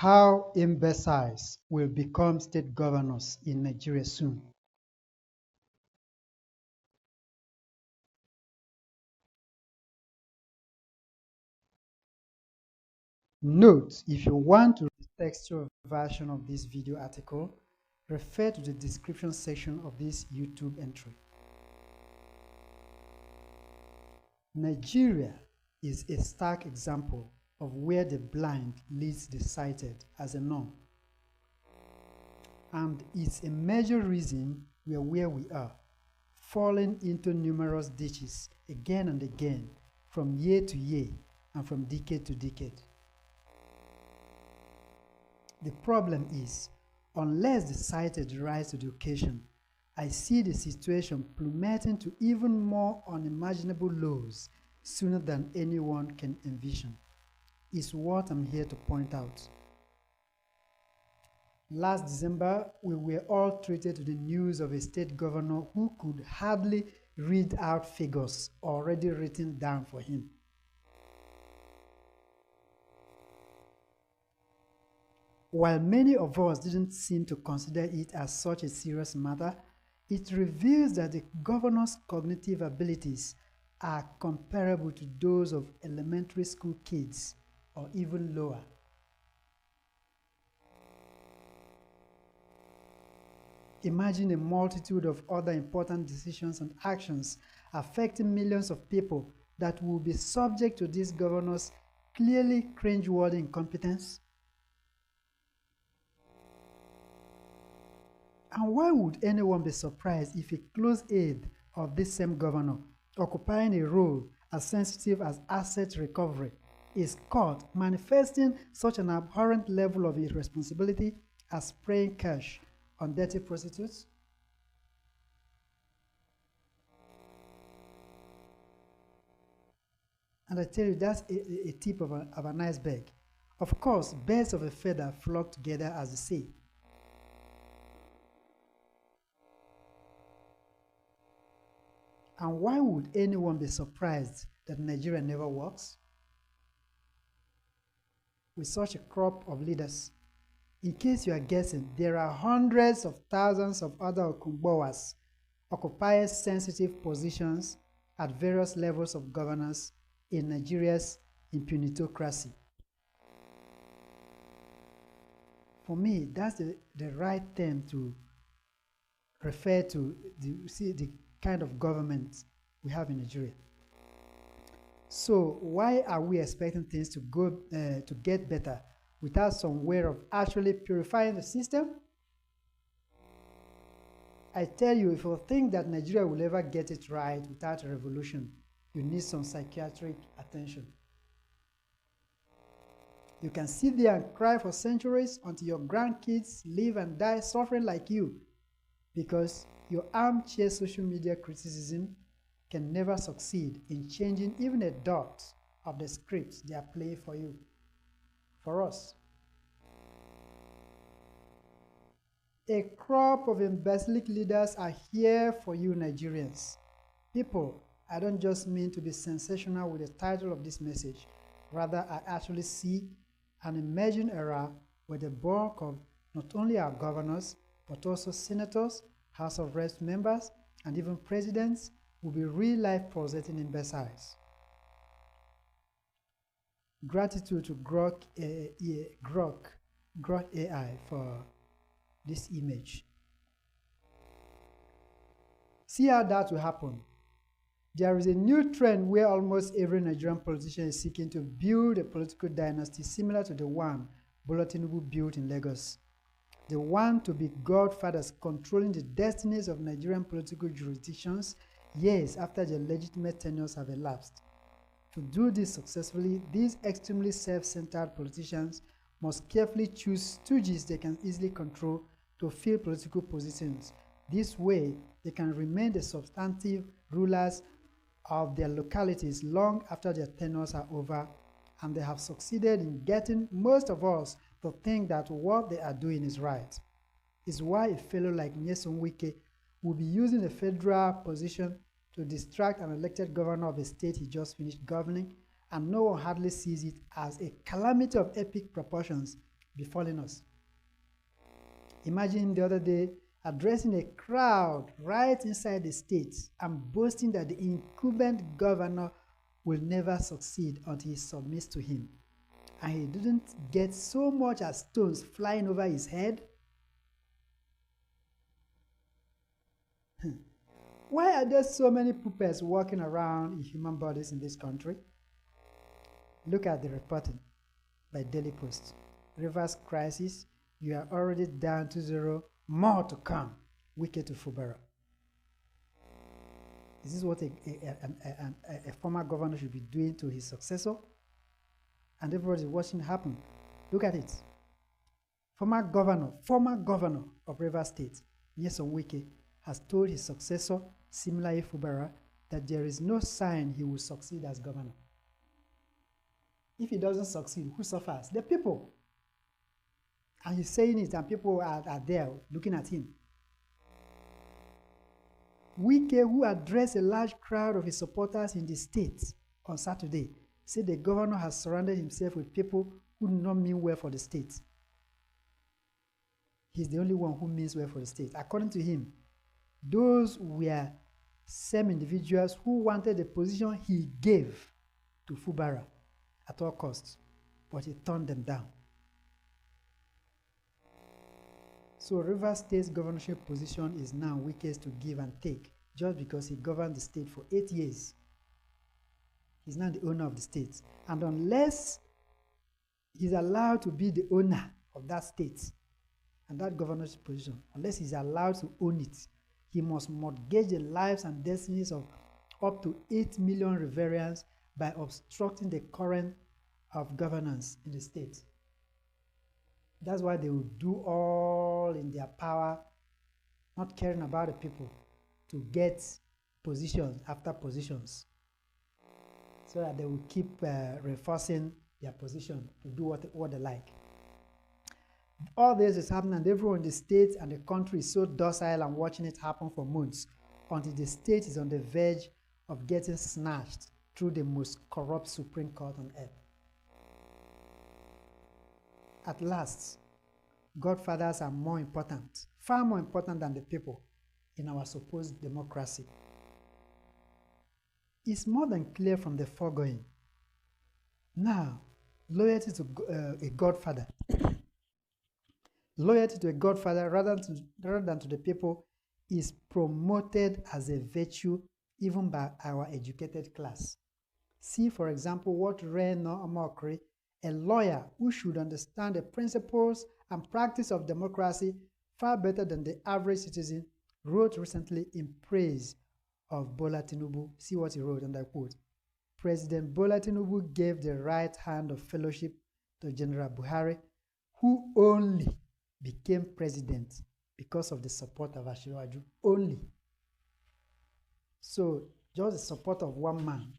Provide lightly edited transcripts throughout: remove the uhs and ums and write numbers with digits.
How imbeciles will become state governors in Nigeria soon. Note, if you want to read the textual version of this video article, refer to the description section of this YouTube entry. Nigeria is a stark example of where the blind leads the sighted as a norm. And it's a major reason we are where we are, falling into numerous ditches again and again, from year to year and from decade to decade. The problem is, unless the sighted rise to the occasion, I see the situation plummeting to even more unimaginable lows sooner than anyone can envision, is what I'm here to point out. Last December, we were all treated to the news of a state governor who could hardly read out figures already written down for him. While many of us didn't seem to consider it as such a serious matter, it reveals that the governor's cognitive abilities are comparable to those of elementary school kids, or even lower. Imagine a multitude of other important decisions and actions affecting millions of people that will be subject to this governor's clearly cringeworthy incompetence. And why would anyone be surprised if a close aide of this same governor, occupying a role as sensitive as asset recovery, is caught manifesting such an abhorrent level of irresponsibility as spraying cash on dirty prostitutes? And I tell you, that's a tip of an iceberg. Of course, birds of a feather flock together, as they say. And why would anyone be surprised that Nigeria never works? With such a crop of leaders, in case you are guessing, there are hundreds of thousands of other Okumbowas occupying sensitive positions at various levels of governance in Nigeria's impunitocracy. For me, that's the right term to refer to the kind of government we have in Nigeria. So why are we expecting things to get better without some way of actually purifying the system? I tell you, if you think that Nigeria will ever get it right without a revolution, you need some psychiatric attention. You can sit there and cry for centuries until your grandkids live and die suffering like you, because your armchair social media criticism can never succeed in changing even a dot of the script they are playing for you, for us. A crop of imbecilic leaders are here for you Nigerians. People, I don't just mean to be sensational with the title of this message. Rather, I actually see an emerging era where the bulk of not only our governors, but also senators, House of Reps members, and even presidents will be real-life possessing imbeciles. Gratitude to Grok AI for this image. See how that will happen. There is a new trend where almost every Nigerian politician is seeking to build a political dynasty similar to the one Bola Tinubu built in Lagos. They want to be godfathers controlling the destinies of Nigerian political jurisdictions years after their legitimate tenures have elapsed. To do this successfully, these extremely self-centered politicians must carefully choose stooges they can easily control to fill political positions. This way, they can remain the substantive rulers of their localities long after their tenures are over, and they have succeeded in getting most of us to think that what they are doing is right. It's why a fellow like Nyesom Wike will be using a federal position to distract an elected governor of a state he just finished governing, and no one hardly sees it as a calamity of epic proportions befalling us. Imagine him the other day addressing a crowd right inside the state and boasting that the incumbent governor will never succeed until he submits to him. And he didn't get so much as stones flying over his head. Why are there so many puppets walking around in human bodies in this country? Look at the reporting by Daily Post. Rivers crisis, you are already down to 0, more to come. Wike to Fubara. Is this what a former governor should be doing to his successor? And everybody is watching it happen. Look at it. Former governor of Rivers State, Nyesom Wike, has told his successor, Similaye Fubara, that there is no sign he will succeed as governor. If he doesn't succeed, who suffers? The people. And he's saying it, and people are there looking at him. Wike, who addressed a large crowd of his supporters in the state on Saturday, said the governor has surrounded himself with people who do not mean well for the state. He's the only one who means well for the state. According to him, those were same individuals who wanted the position he gave to Fubara at all costs, but he turned them down. So Rivers State's governorship position is now Wike's to give and take, just because he governed the state for 8 years. He's now the owner of the state. And unless he's allowed to be the owner of that state and that governorship position, unless he's allowed to own it, he must mortgage the lives and destinies of up to 8 million Riverians by obstructing the current of governance in the state. That's why they will do all in their power, not caring about the people, to get positions after positions, so that they will keep reinforcing their position to do what they like. All this is happening, and everyone in the state and the country is so docile and watching it happen for months, until the state is on the verge of getting snatched through the most corrupt Supreme Court on earth. At last, godfathers are more important, far more important than the people in our supposed democracy. It's more than clear from the foregoing. Now, loyalty to a godfather, loyalty to a godfather rather than to the people is promoted as a virtue even by our educated class. See, for example, what Reno Omokri, a lawyer who should understand the principles and practice of democracy far better than the average citizen, wrote recently in praise of Bola Tinubu. See what he wrote, and I quote, "President Bola Tinubu gave the right hand of fellowship to General Buhari, who only became president because of the support of Asiwaju, only." So, just the support of one man.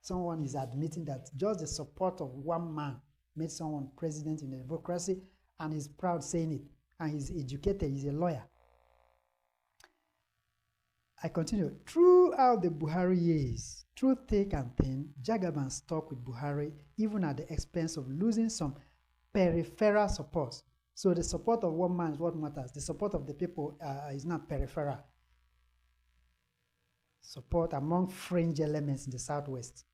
Someone is admitting that just the support of one man made someone president in a democracy, and he's proud saying it. And he's educated, he's a lawyer. I continue. Throughout the Buhari years, through thick and thin, Jagaban stuck with Buhari, even at the expense of losing some peripheral support. So the support of one man is what matters. The support of the people is not peripheral. Support among fringe elements in the Southwest,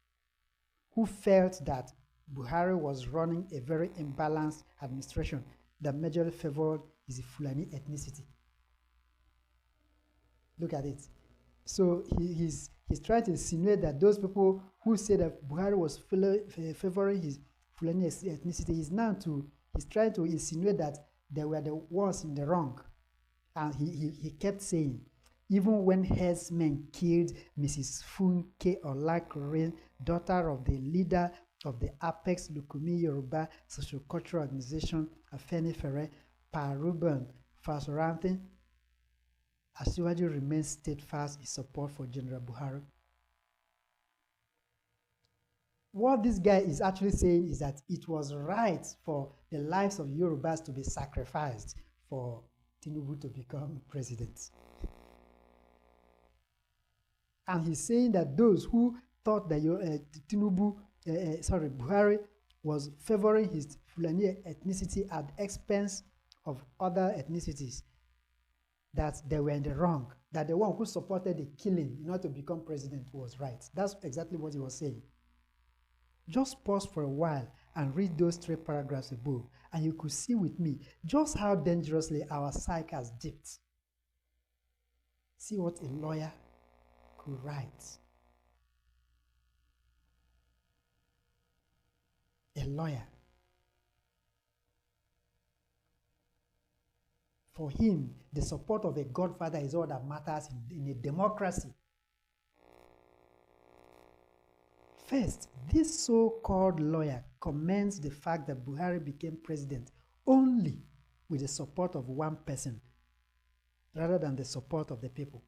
who felt that Buhari was running a very imbalanced administration that majorly favored his Fulani ethnicity. Look at it. So he's trying to insinuate that those people who say that Buhari was favoring his Fulani ethnicity he's trying to insinuate that they were the ones in the wrong. And he kept saying, even when herdsmen killed Mrs. Funke Olakorin, daughter of the leader of the Apex Lukumi Yoruba Sociocultural Organization, Afeni Fere, Paruban Fasorantin, Asiwaju remains steadfast in support for General Buhari. What this guy is actually saying is that it was right for the lives of Yorubas to be sacrificed for Tinubu to become president. And he's saying that those who thought that Buhari was favoring his Fulani ethnicity at the expense of other ethnicities, that they were in the wrong, that the one who supported the killing in order to become president was right. That's exactly what he was saying. Just pause for a while and read those 3 paragraphs above, and you could see with me just how dangerously our psyche has dipped. See what a lawyer could write. A lawyer. For him, the support of a godfather is all that matters in a democracy. First, this so-called lawyer commends the fact that Buhari became president only with the support of one person, rather than the support of the people.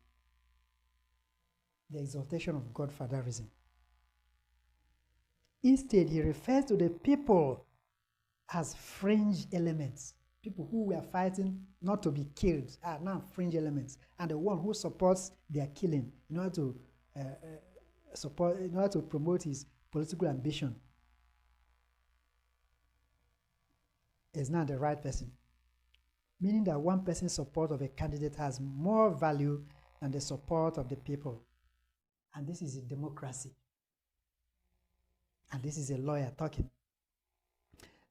The exaltation of godfatherism. Instead, he refers to the people as fringe elements. People who were fighting not to be killed are now fringe elements, and the one who supports their killing in order to promote his political ambition is not the right person. Meaning that one person's support of a candidate has more value than the support of the people. And this is a democracy. And this is a lawyer talking.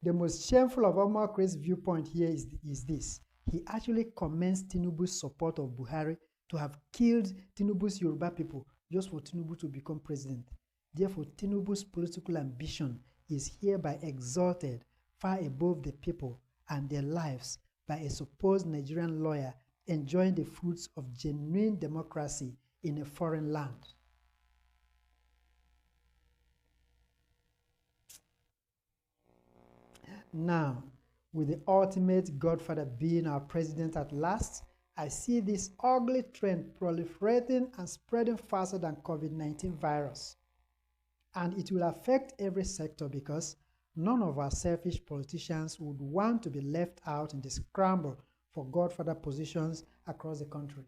The most shameful of Omar's viewpoint here is this. He actually commends Tinubu's support of Buhari to have killed Tinubu's Yoruba people just for Tinubu to become president. Therefore, Tinubu's political ambition is hereby exalted far above the people and their lives by a supposed Nigerian lawyer enjoying the fruits of genuine democracy in a foreign land. Now, with the ultimate godfather being our president at last, I see this ugly trend proliferating and spreading faster than COVID-19 virus. And it will affect every sector because none of our selfish politicians would want to be left out in the scramble for godfather positions across the country.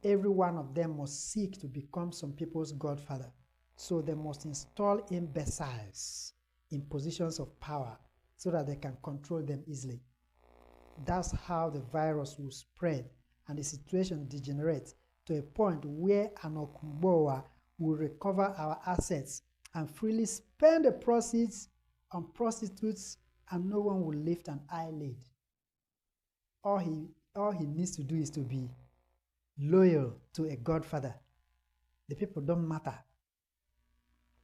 Every one of them must seek to become some people's godfather, so they must install imbeciles in positions of power so that they can control them easily. That's how the virus will spread and the situation degenerates to a point where an Okumbowa will recover our assets and freely spend the proceeds on prostitutes, and no one will lift an eyelid. All he needs to do is to be loyal to a godfather. The people don't matter.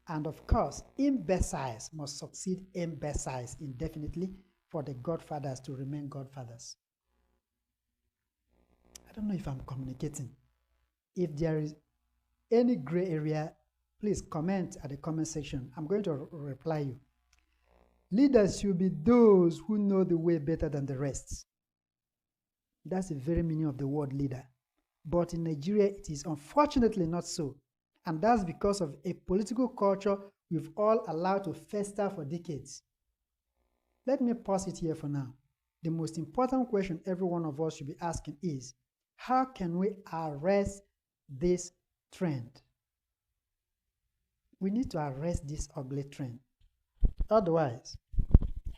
And of course, imbeciles must succeed imbeciles indefinitely for the godfathers to remain godfathers. I don't know if I'm communicating. If there is any gray area, please comment at the comment section. I'm going to reply you. Leaders should be those who know the way better than the rest. That's the very meaning of the word leader. But in Nigeria, it is unfortunately not so. And that's because of a political culture we've all allowed to fester for decades. Let me pause it here for now. The most important question every one of us should be asking is, how can we arrest this trend? We need to arrest this ugly trend. Otherwise,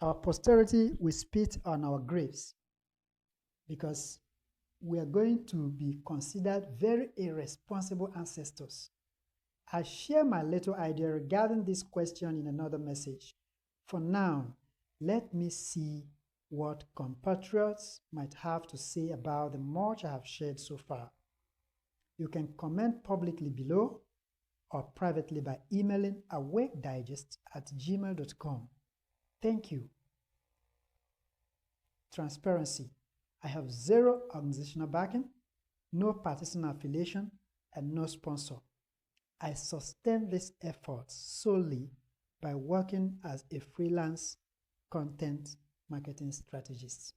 our posterity will spit on our graves because we are going to be considered very irresponsible ancestors. I share my little idea regarding this question in another message. For now, let me see what compatriots might have to say about the much I have shared so far. You can comment publicly below or privately by emailing awakedigest@gmail.com. Thank you. Transparency. I have zero organizational backing, no partisan affiliation, and no sponsor. I sustain this effort solely by working as a freelance content marketing strategist.